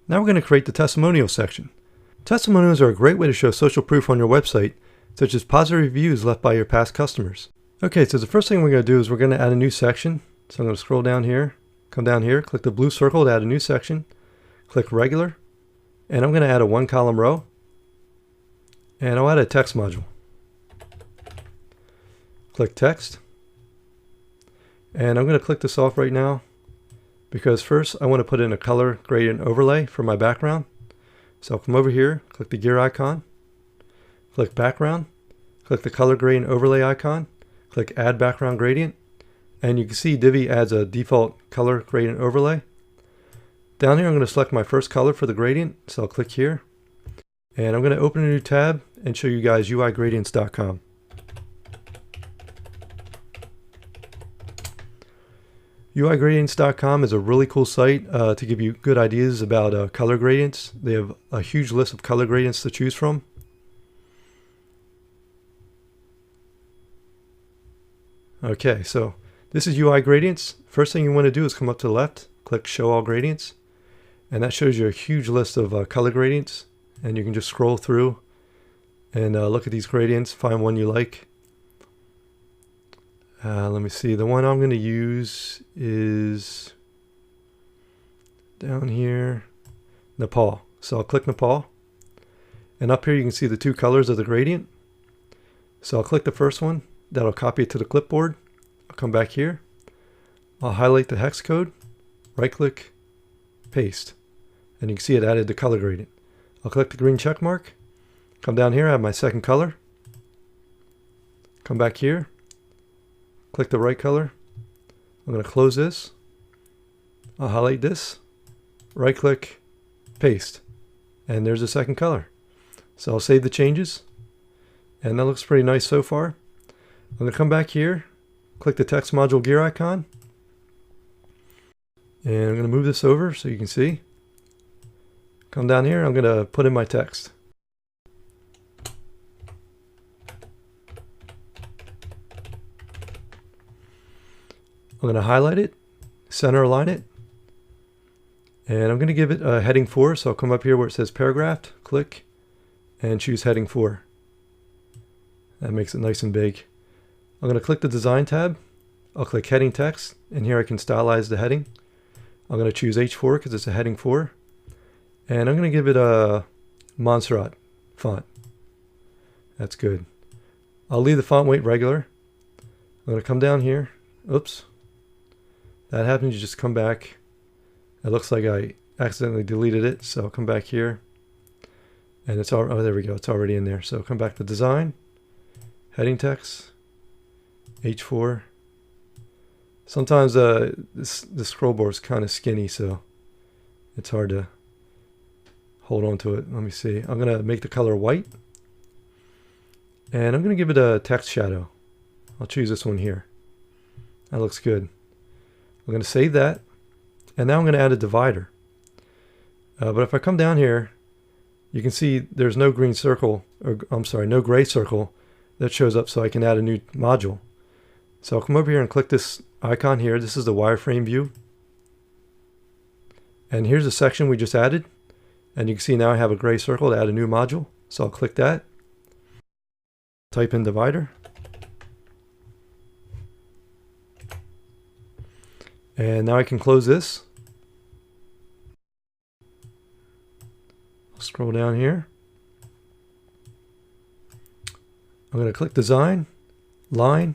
Now we're going to create the testimonial section. Testimonials are a great way to show social proof on your website, such as positive reviews left by your past customers. Okay, so the first thing we're going to do is we're going to add a new section. So I'm going to scroll down here, come down here, click the blue circle to add a new section, click regular, and I'm going to add a 1-column row, and I'll add a text module. Click text, and I'm going to click this off right now because first I want to put in a color gradient overlay for my background. So I'll come over here, click the gear icon, click background, click the color gradient overlay icon, click add background gradient, and you can see Divi adds a default color gradient overlay. Down here I'm going to select my first color for the gradient, so I'll click here, and I'm going to open a new tab and show you guys uigradients.com. uigradients.com is a really cool site to give you good ideas about color gradients. They have a huge list of color gradients to choose from. Okay, so this is UI Gradients. First thing you want to do is come up to the left, click Show All Gradients, and that shows you a huge list of color gradients, and you can just scroll through and look at these gradients, find one you like. Let me see, the one I'm going to use is down here, Nepal. So I'll click Nepal, and up here you can see the two colors of the gradient. So I'll click the first one, that'll copy it to the clipboard. I'll come back here, I'll highlight the hex code, right click, paste, and you can see it added the color gradient. I'll click the green check mark, come down here, I have my second color, come back here, click the right color. I'm going to close this. I'll highlight this, right click, paste, and there's a second color. So I'll save the changes, and that looks pretty nice so far. I'm going to come back here, click the text module gear icon, and I'm going to move this over so you can see. Come down here, I'm going to put in my text. I'm going to highlight it, center align it, and I'm going to give it a heading 4. So I'll come up here where it says paragraph, click, and choose heading 4. That makes it nice and big. I'm going to click the design tab, I'll click heading text, and here I can stylize the heading. I'm going to choose H4 because it's a heading 4, and I'm going to give it a Montserrat font. That's good. I'll leave the font weight regular. I'm going to come down here. Oops. That happens, you just come back. It looks like I accidentally deleted it, so I'll come back here. And it's all, oh, there we go, it's already in there. So come back to design, heading text, H4. Sometimes the scroll bar is kind of skinny, so it's hard to hold on to it. Let me see. I'm going to make the color white, and I'm going to give it a text shadow. I'll choose this one here. That looks good. I'm going to save that, and now I'm going to add a divider. But if I come down here, you can see there's no green circle, or I'm sorry, no gray circle that shows up, so I can add a new module. So I'll come over here and click this icon here. This is the wireframe view. And here's the section we just added. And you can see now I have a gray circle to add a new module. So I'll click that. Type in divider. And now I can close this. I'll scroll down here. I'm going to click design, line.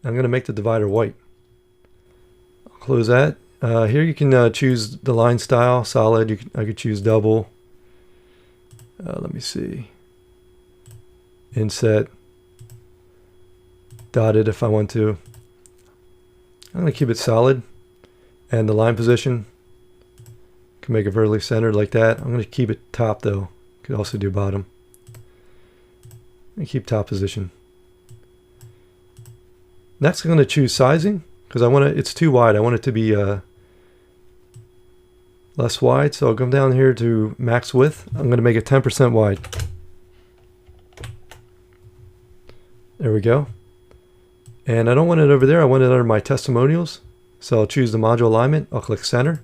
I'm going to make the divider white. I'll close that. Here you can choose the line style, solid. I could choose double. Let me see. Inset. Dotted if I want to. I'm going to keep it solid. And the line position, can make it vertically centered like that. I'm going to keep it top though. Could also do bottom. And keep top position. Next, I'm going to choose sizing because I want it. It's too wide. I want it to be less wide. So I'll come down here to max width. I'm going to make it 10% wide. There we go. And I don't want it over there. I want it under my testimonials. So I'll choose the module alignment. I'll click center.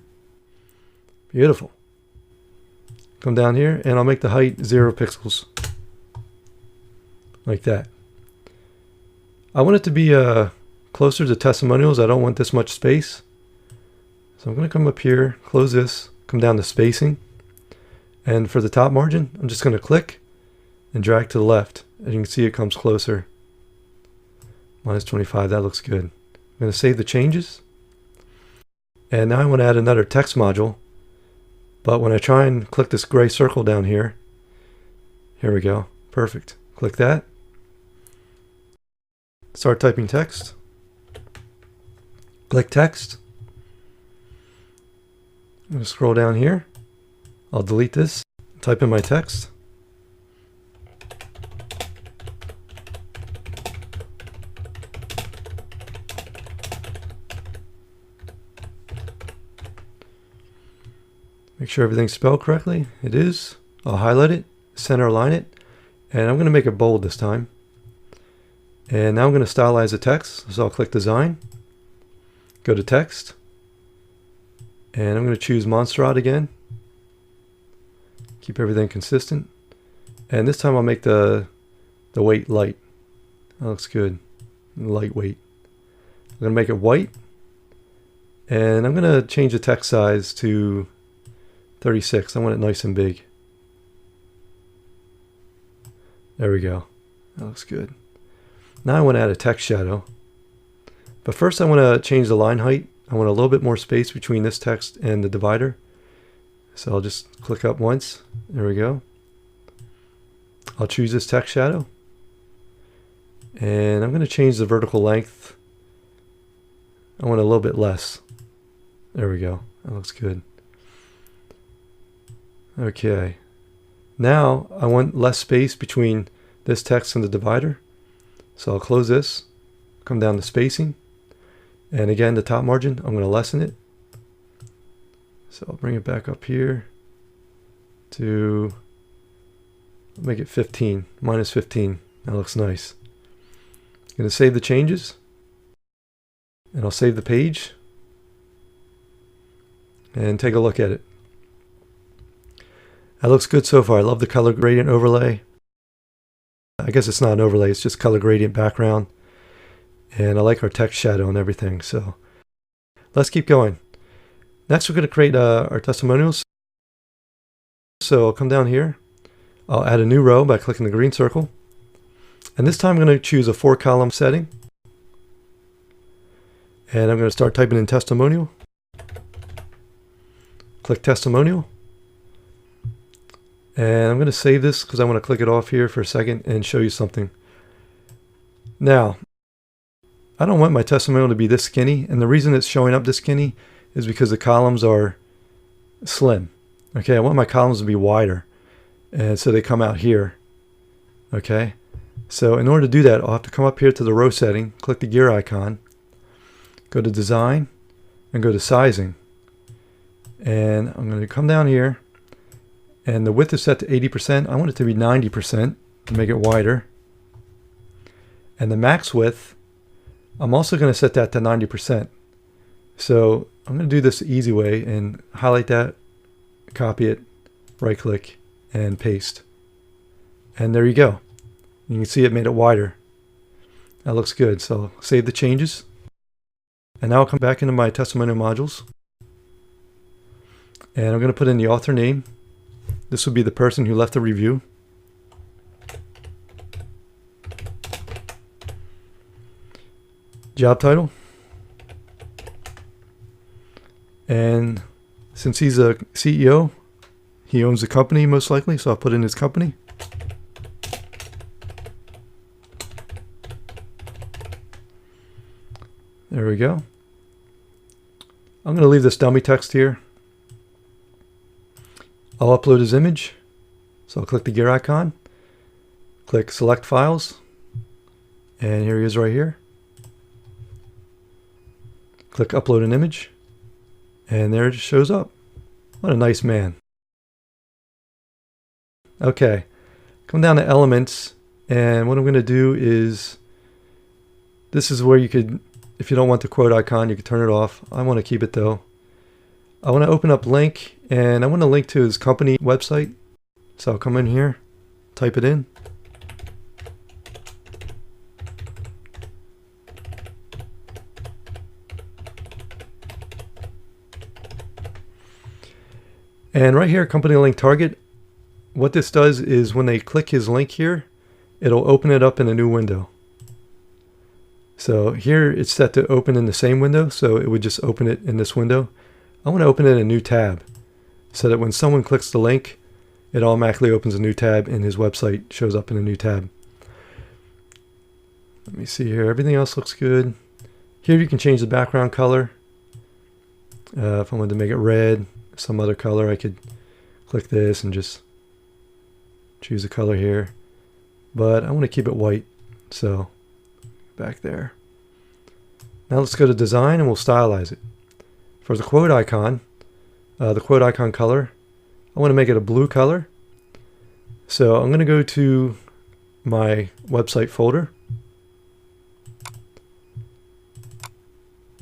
Beautiful. come down here, and I'll make the height 0 pixels. Like that. I want it to be closer to testimonials. I don't want this much space. So I'm going to come up here, close this, come down to spacing. And for the top margin, I'm just going to click and drag to the left. As you can see, it comes closer. -25, that looks good. I'm going to save the changes. And now I want to add another text module. But when I try and click this gray circle down here, here we go. Perfect. Click that. Start typing text. Click text. I'm going to scroll down here. I'll delete this. Type in my text. Make sure everything's spelled correctly. It is. I'll highlight it, center align it, and I'm going to make it bold this time. And now I'm going to stylize the text. So I'll click design, go to text, and I'm going to choose Montserrat again. Keep everything consistent. And this time I'll make the weight light. That looks good. Lightweight. I'm going to make it white. And I'm going to change the text size to 36. I want it nice and big. There we go. That looks good. Now I want to add a text shadow. But first I want to change the line height. I want a little bit more space between this text and the divider. So I'll just click up once. There we go. I'll choose this text shadow. And I'm going to change the vertical length. I want a little bit less. There we go. That looks good. Okay. Now I want less space between this text and the divider. So I'll close this, come down to spacing. And again, the top margin, I'm going to lessen it. So I'll bring it back up here to make it 15, -15. That looks nice. I'm going to save the changes. And I'll save the page. And take a look at it. That looks good so far. I love the color gradient overlay. I guess it's not an overlay, it's just color gradient background. And I like our text shadow and everything. So let's keep going. Next we're going to create our testimonials. So I'll come down here. I'll add a new row by clicking the green circle. And this time I'm going to choose a 4-column setting. And I'm going to start typing in testimonial. Click testimonial. And I'm going to save this because I want to click it off here for a second and show you something. Now, I don't want my testimonial to be this skinny, and the reason it's showing up this skinny is because the columns are slim. Okay, I want my columns to be wider, and so they come out here. Okay, so in order to do that, I'll have to come up here to the row setting, click the gear icon, go to design, and go to sizing. And I'm going to come down here. And the width is set to 80%. I want it to be 90% to make it wider. And the max width, I'm also going to set that to 90%. So I'm going to do this the easy way and highlight that, copy it, right click, and paste. And there you go. You can see it made it wider. That looks good. So save the changes. And now I'll come back into my testimonial modules. And I'm going to put in the author name. This would be the person who left the review. Job title. And since he's a CEO, he owns the company most likely, so I'll put in his company. There we go. I'm going to leave this dummy text here. I'll upload his image. So I'll click the gear icon, click select files, and here he is right here. Click upload an image, and there it shows up. What a nice man. Okay, come down to elements, and what I'm going to do is, this is where you could, if you don't want the quote icon, you can turn it off. I want to keep it though. I want to open up link, and I want to link to his company website. So I'll come in here, type it in. And right here, company link target, what this does is when they click his link here, it'll open it up in a new window. So here it's set to open in the same window, so it would just open it in this window. I want to open it in a new tab so that when someone clicks the link, it automatically opens a new tab and his website shows up in a new tab. Let me see here. Everything else looks good. Here you can change the background color. If I wanted to make it red, some other color, I could click this and just choose a color here. But I want to keep it white, so back there. Now let's go to design and we'll stylize it. For the quote icon color, I want to make it a blue color. So I'm going to go to my website folder,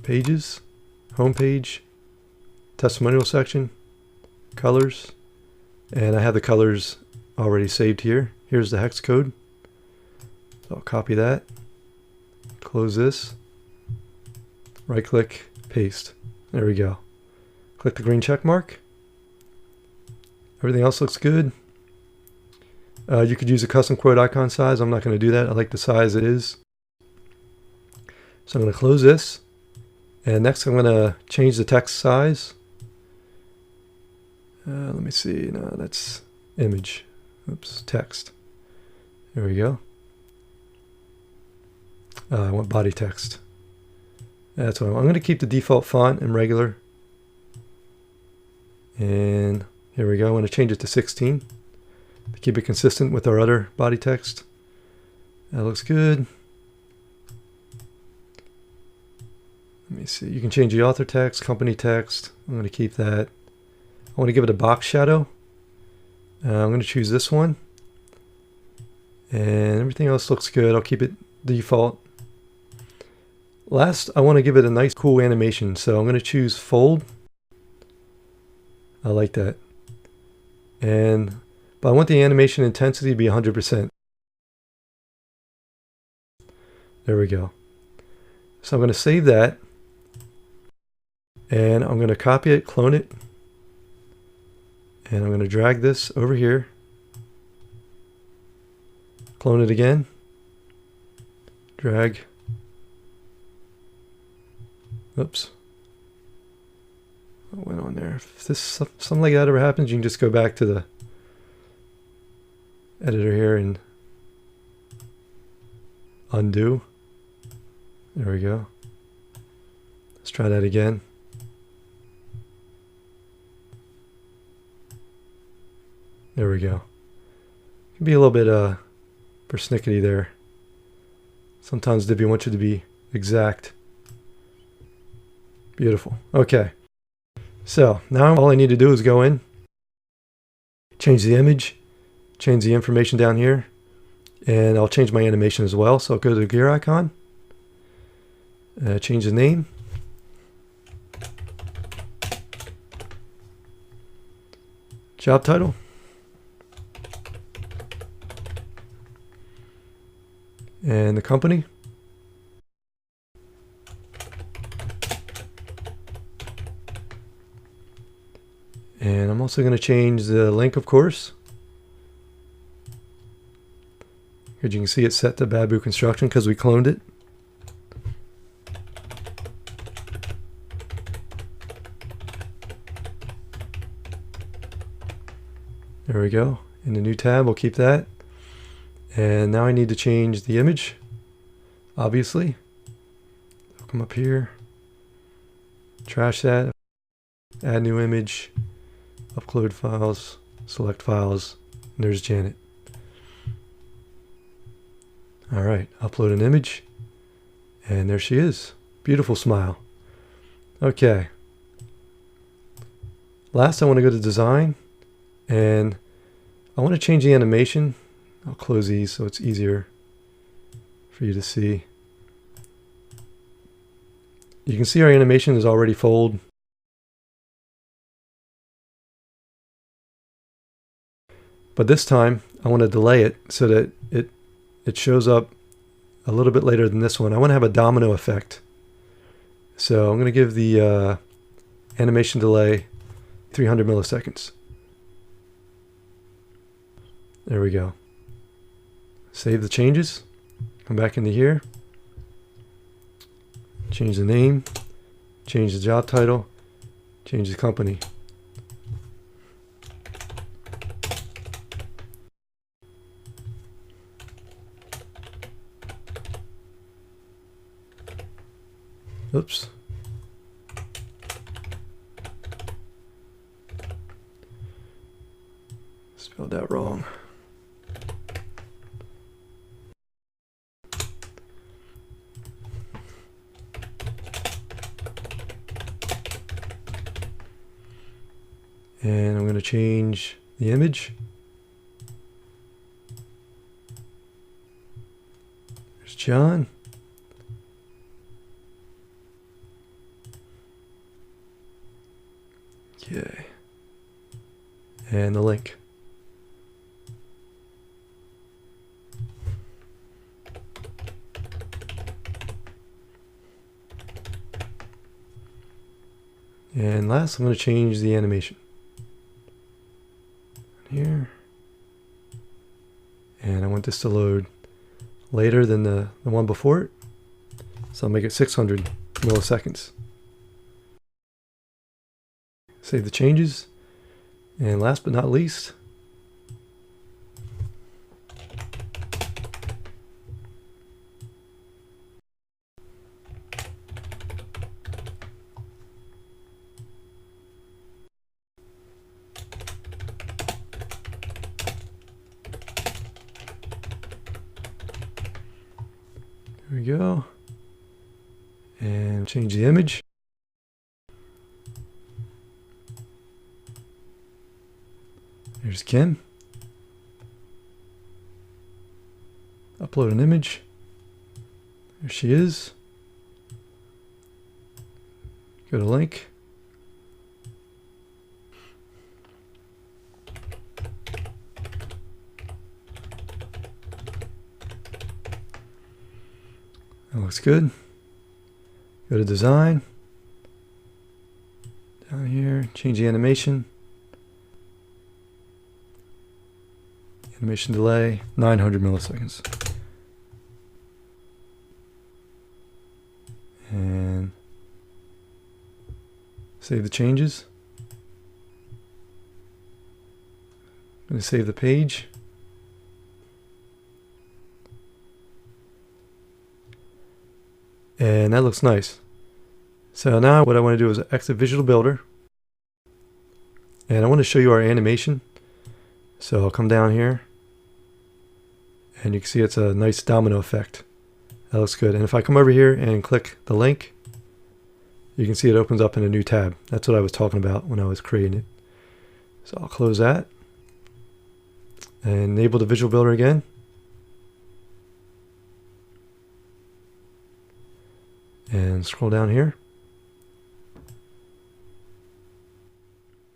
pages, homepage, testimonial section, colors, and I have the colors already saved here. Here's the hex code. So I'll copy that, close this, right click, paste. There we go. Click the green check mark. Everything else looks good. You could use a custom quote icon size. I'm not going to do that. I like the size it is. So I'm going to close this. And next I'm going to change the text size. Let me see. No, that's image. Oops, text. There we go. I want body text. That's what I'm going to keep the default font in regular. And here we go. I want to change it to 16 to keep it consistent with our other body text. That looks good. Let me see. You can change the author text, company text. I'm going to keep that. I want to give it a box shadow. I'm going to choose this one. And everything else looks good. I'll keep it default. Last, I want to give it a nice cool animation. So I'm going to choose fold. I like that. But I want the animation intensity to be 100%. There we go. So I'm going to save that. And I'm going to copy it, clone it. And I'm going to drag this over here. Clone it again. Drag. Oops. What went on there? If this something like that ever happens, you can just go back to the editor here and undo. There we go. Let's try that again. There we go. It can be a little bit persnickety there. Sometimes Divi wants you to be exact. Beautiful. Okay. So now all I need to do is go in, change the image, change the information down here, and I'll change my animation as well. So I'll go to the gear icon, change the name, job title, and the company. And I'm also going to change the link, of course. As you can see, it's set to Bamboo Construction because we cloned it. There we go. In the new tab, we'll keep that. And now I need to change the image, obviously. I'll come up here, trash that, add new image, upload files, select files, and there's Janet. All right, upload an image, and there she is. Beautiful smile. Okay. Last, I want to go to design, and I want to change the animation. I'll close these so it's easier for you to see. You can see our animation is already fold. But this time I want to delay it so that it shows up a little bit later than this one. I want to have a domino effect. So I'm going to give the animation delay 300 milliseconds. There we go. Save the changes. Come back into here. Change the name. Change the job title. Change the company. Oops. Spelled that wrong. And I'm going to change the image. There's John. Okay. And the link. And last, I'm going to change the animation. Here. And I want this to load later than the one before it. So I'll make it 600 milliseconds. Save the changes. And last but not least, there we go. And change the image. There's Kim. Upload an image. There she is. Go to link. That looks good. Go to design. Down here, change the animation. Animation delay, 900 milliseconds. And save the changes. I'm going to save the page. And that looks nice. So now what I want to do is exit Visual Builder. And I want to show you our animation. So I'll come down here. And you can see it's a nice domino effect. That looks good. And if I come over here and click the link, you can see it opens up in a new tab. That's what I was talking about when I was creating it. So I'll close that. And enable the Visual Builder again. And scroll down here.